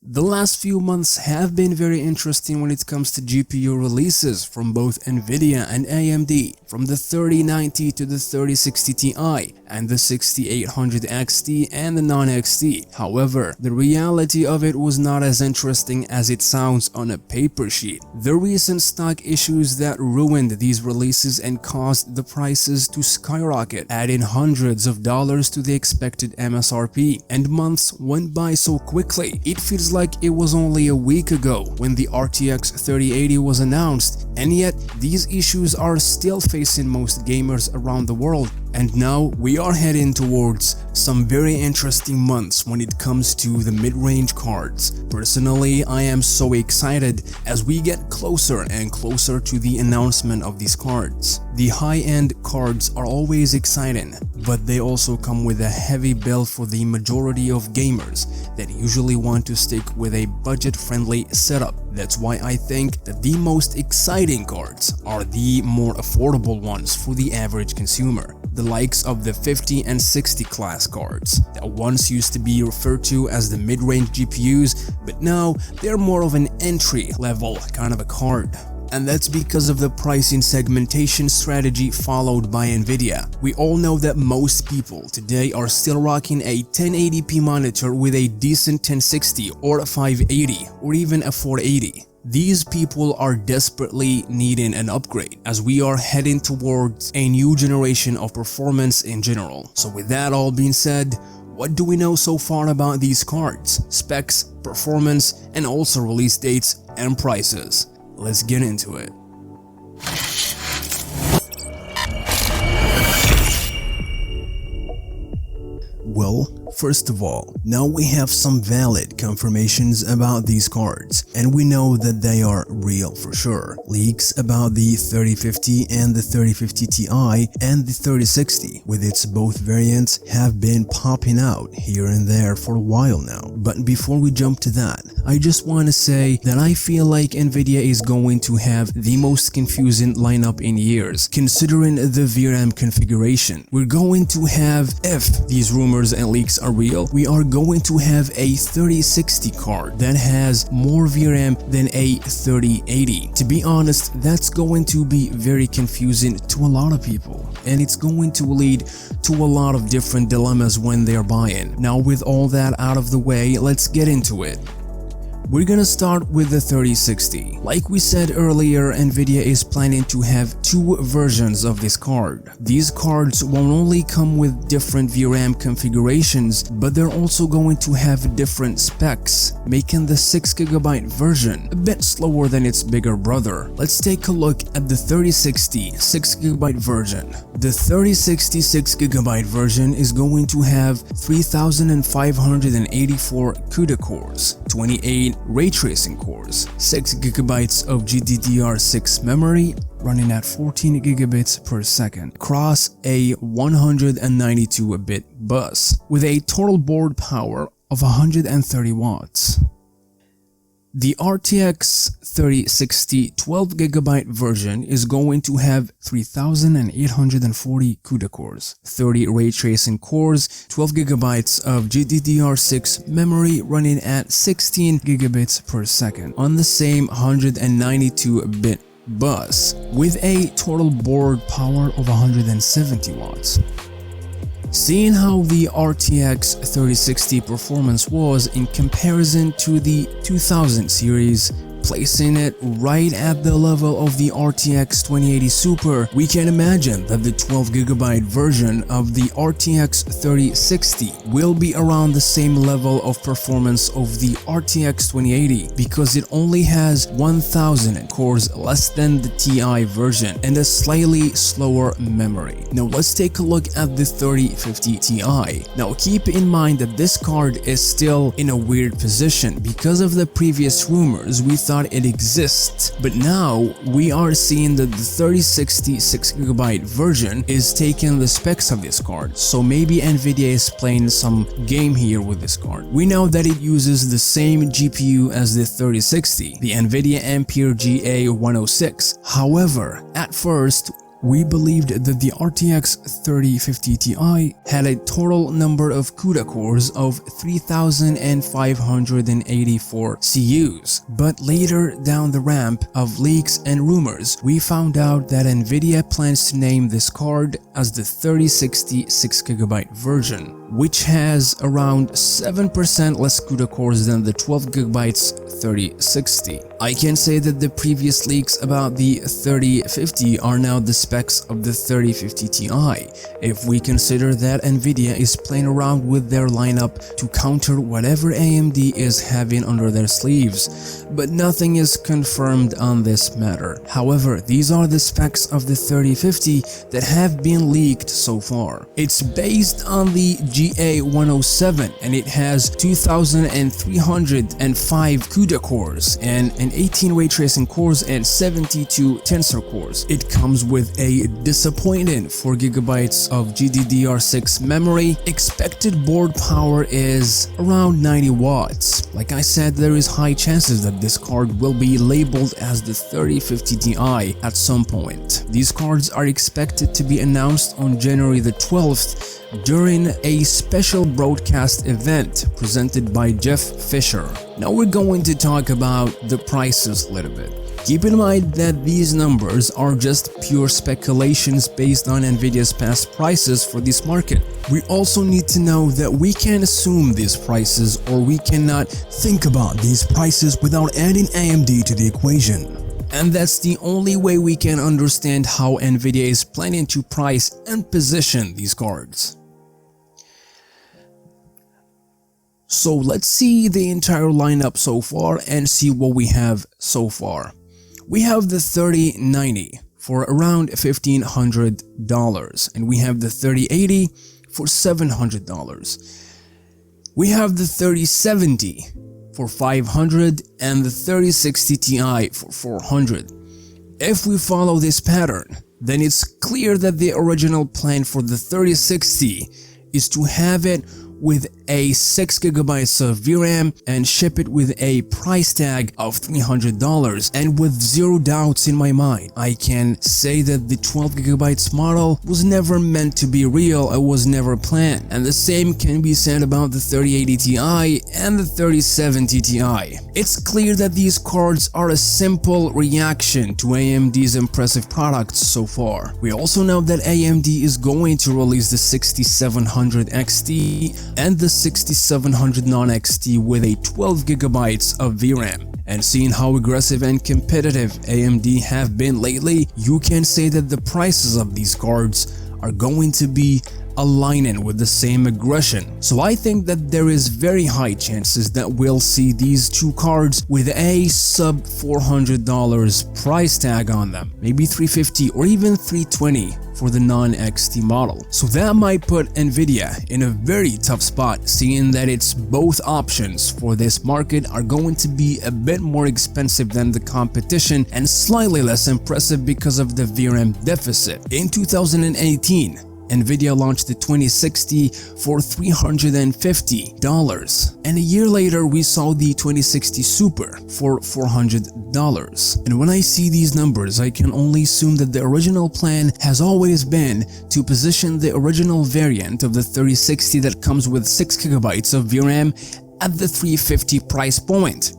The last few months have been very interesting when it comes to GPU releases from both Nvidia and AMD, from the 3090 to the 3060 Ti and the 6800 XT and the non-XT. However, the reality of it was not as interesting as it sounds on a paper sheet. The recent stock issues that ruined these releases and caused the prices to skyrocket, adding hundreds of dollars to the expected MSRP, and months went by so quickly. It feels like it was only a week ago when the RTX 3080 was announced, and yet these issues are still facing most gamers around the world. And now we are heading towards some very interesting months when it comes to the mid-range cards. Personally, I am so excited as we get closer and closer to the announcement of these cards. The high-end cards are always exciting, but they also come with a heavy bill for the majority of gamers that usually want to stick with a budget-friendly setup. That's why I think that the most exciting cards are the more affordable ones for the average consumer. The likes of the 50 and 60 class cards that once used to be referred to as the mid-range GPUs, but now they're more of an entry-level kind of a card. And that's because of the pricing segmentation strategy followed by Nvidia. We all know that most people today are still rocking a 1080p monitor with a decent 1060 or a 580 or even a 480. These people are desperately needing an upgrade as we are heading towards a new generation of performance in general. So with that all being said, what do we know so far about these cards, specs, performance, and also release dates and prices? Let's get into it. Well, first of all, now we have some valid confirmations about these cards, and we know that they are real for sure. Leaks about the 3050 and the 3050 Ti and the 3060 with its both variants have been popping out here and there for a while now. But before we jump to that, I just want to say that I feel like Nvidia is going to have the most confusing lineup in years, considering the VRAM configuration. We're going to have, if these rumors and leaks are real, we are going to have a 3060 card that has more VRAM than a 3080. To be honest, that's going to be very confusing to a lot of people, and it's going to lead to a lot of different dilemmas when they're buying. Now, with all that out of the way, let's get into it. We're gonna start with the 3060. Like we said earlier, Nvidia is planning to have two versions of this card. These cards won't only come with different VRAM configurations, but they're also going to have different specs, making the 6GB version a bit slower than its bigger brother. Let's take a look at the 3060 6GB version. The 3060 6GB version is going to have 3584 CUDA cores, 28 ray tracing cores, 6GB of GDDR6 memory running at 14 gigabits per second across a 192-bit bus with a total board power of 130 watts. The RTX 3060 12GB version is going to have 3840 CUDA cores, 30 ray tracing cores, 12GB of GDDR6 memory running at 16 gigabits per second on the same 192-bit bus with a total board power of 170 watts. Seeing how the RTX 3060 performance was in comparison to the 2000 series, placing it right at the level of the RTX 2080 Super, we can imagine that the 12GB version of the RTX 3060 will be around the same level of performance of the RTX 2080 because it only has 1000 cores less than the Ti version and a slightly slower memory. Now let's take a look at the 3050 Ti. Now keep in mind that this card is still in a weird position because of the previous rumors. We thought it exists, but now we are seeing that the 3060 6GB version is taking the specs of this card, so maybe Nvidia is playing some game here with this card. We know that it uses the same GPU as the 3060, the Nvidia Ampere GA106. However, at first we believed that the RTX 3050 Ti had a total number of CUDA cores of 3,584 CUs, but later down the ramp of leaks and rumors, we found out that Nvidia plans to name this card as the 3060 6GB version, which has around 7% less CUDA cores than the 12GB 3060. I can say that the previous leaks about the 3050 are now the specs of the 3050 Ti, if we consider that Nvidia is playing around with their lineup to counter whatever AMD is having under their sleeves, but nothing is confirmed on this matter. However, these are the specs of the 3050 that have been leaked so far. It's based on the GA107 and it has 2,305 CUDA cores and an 18 ray tracing cores and 72 tensor cores. It comes with a disappointing 4GB of GDDR6 memory. Expected board power is around 90 watts. Like I said, there is high chances that this card will be labeled as the 3050 Ti at some point. These cards are expected to be announced on January the 12th during a special broadcast event presented by Jeff Fisher. Now we're going to talk about the prices a little bit. Keep in mind that these numbers are just pure speculations based on Nvidia's past prices for this market. We also need to know that we can't assume these prices, or we cannot think about these prices without adding AMD to the equation. And that's the only way we can understand how Nvidia is planning to price and position these cards. So let's see the entire lineup so far and see what we have so far. We have the 3090 for around $1,500 and we have the 3080 for $700. We have the 3070 for $500 and the 3060 Ti for $400. If we follow this pattern, then it's clear that the original plan for the 3060 is to have it with a 6GB of VRAM and ship it with a price tag of $300, and with zero doubts in my mind, I can say that the 12GB model was never meant to be real, it was never planned, and the same can be said about the 3080 Ti and the 3070 Ti. It's clear that these cards are a simple reaction to AMD's impressive products so far. We also know that AMD is going to release the 6700 XT and the 6700 non-XT with a 12GB of VRAM. And seeing how aggressive and competitive AMD have been lately, you can say that the prices of these cards are going to be aligning with the same aggression. So I think that there is very high chances that we'll see these two cards with a sub $400 price tag on them, maybe $350 or even $320 for the non-XT model. So that might put Nvidia in a very tough spot, seeing that its both options for this market are going to be a bit more expensive than the competition and slightly less impressive because of the VRAM deficit. In 2018, Nvidia launched the 2060 for $350, and a year later we saw the 2060 Super for $400. And when I see these numbers, I can only assume that the original plan has always been to position the original variant of the 3060 that comes with 6GB of VRAM at the $350 price point,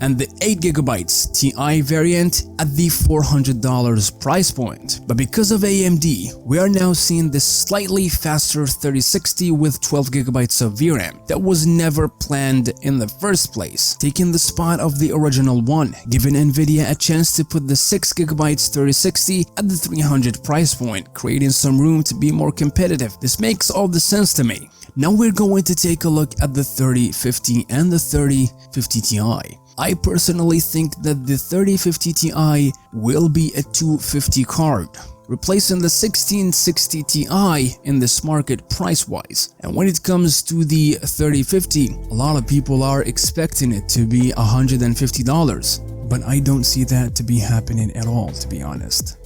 and the 8GB Ti variant at the $400 price point. But because of AMD, we are now seeing this slightly faster 3060 with 12GB of VRAM that was never planned in the first place, taking the spot of the original one, giving Nvidia a chance to put the 6GB 3060 at the $300 price point, creating some room to be more competitive. This makes all the sense to me. Now we're going to take a look at the 3050 and the 3050 Ti. I personally think that the 3050 Ti will be a 250 card, replacing the 1660 Ti in this market price-wise. And when it comes to the 3050, a lot of people are expecting it to be $150, but I don't see that to be happening at all, to be honest.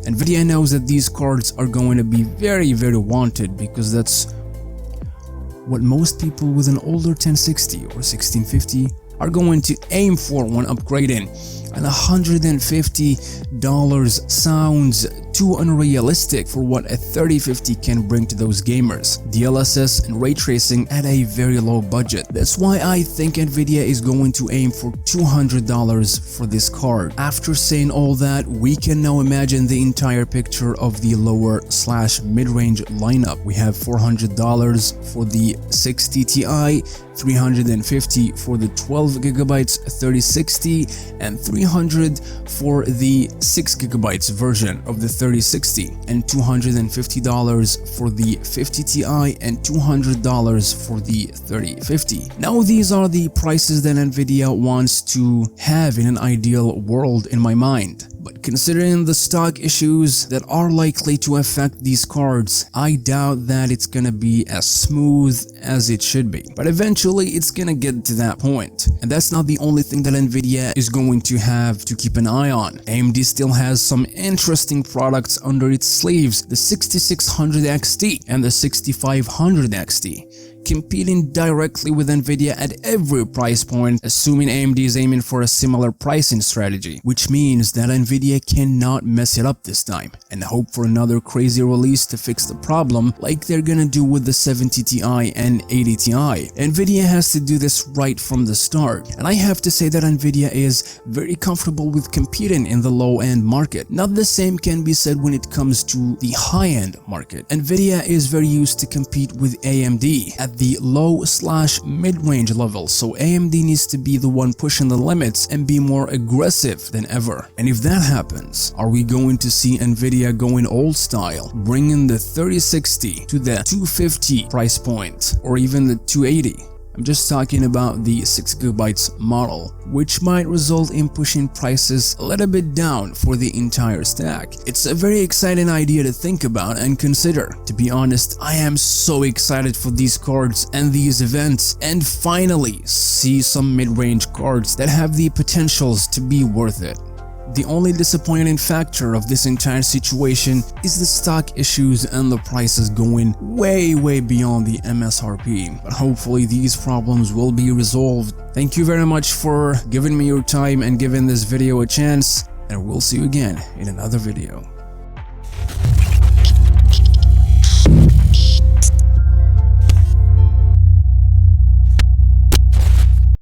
Nvidia knows that these cards are going to be very, very wanted because that's what most people with an older 1060 or 1650 are going to aim for when upgrading, and $150 sounds too unrealistic for what a 3050 can bring to those gamers. DLSS and ray tracing at a very low budget. That's why I think Nvidia is going to aim for $200 for this card. After saying all that, we can now imagine the entire picture of the lower/mid-range lineup. We have $400 for the 60 Ti, $350 for the 12GB 3060, and $300 for the 6GB version of the 3060, and $250 for the 50 Ti, and $200 for the 3050. Now these are the prices that Nvidia wants to have in an ideal world in my mind. But considering the stock issues that are likely to affect these cards, I doubt that it's gonna be as smooth as it should be. But eventually it's gonna get to that point. And that's not the only thing that Nvidia is going to have to keep an eye on. AMD still has some interesting products under its sleeves, the 6600 XT and the 6500 XT, competing directly with Nvidia at every price point, assuming AMD is aiming for a similar pricing strategy, which means that Nvidia cannot mess it up this time and hope for another crazy release to fix the problem like they're gonna do with the 70 Ti and 80 Ti. Nvidia has to do this right from the start, and I have to say that Nvidia is very comfortable with competing in the low-end market. Not the same can be said when it comes to the high-end market. Nvidia is very used to compete with AMD at the low/mid-range level, so AMD needs to be the one pushing the limits and be more aggressive than ever. And if that happens, are we going to see Nvidia going old style, bringing the 3060 to the 250 price point, or even the 280? I'm just talking about the 6GB model, which might result in pushing prices a little bit down for the entire stack. It's a very exciting idea to think about and consider. To be honest, I am so excited for these cards and these events, and finally see some mid-range cards that have the potentials to be worth it. The only disappointing factor of this entire situation is the stock issues and the prices going way beyond the MSRP, but hopefully these problems will be resolved. Thank you very much for giving me your time and giving this video a chance, and we'll see you again in another video.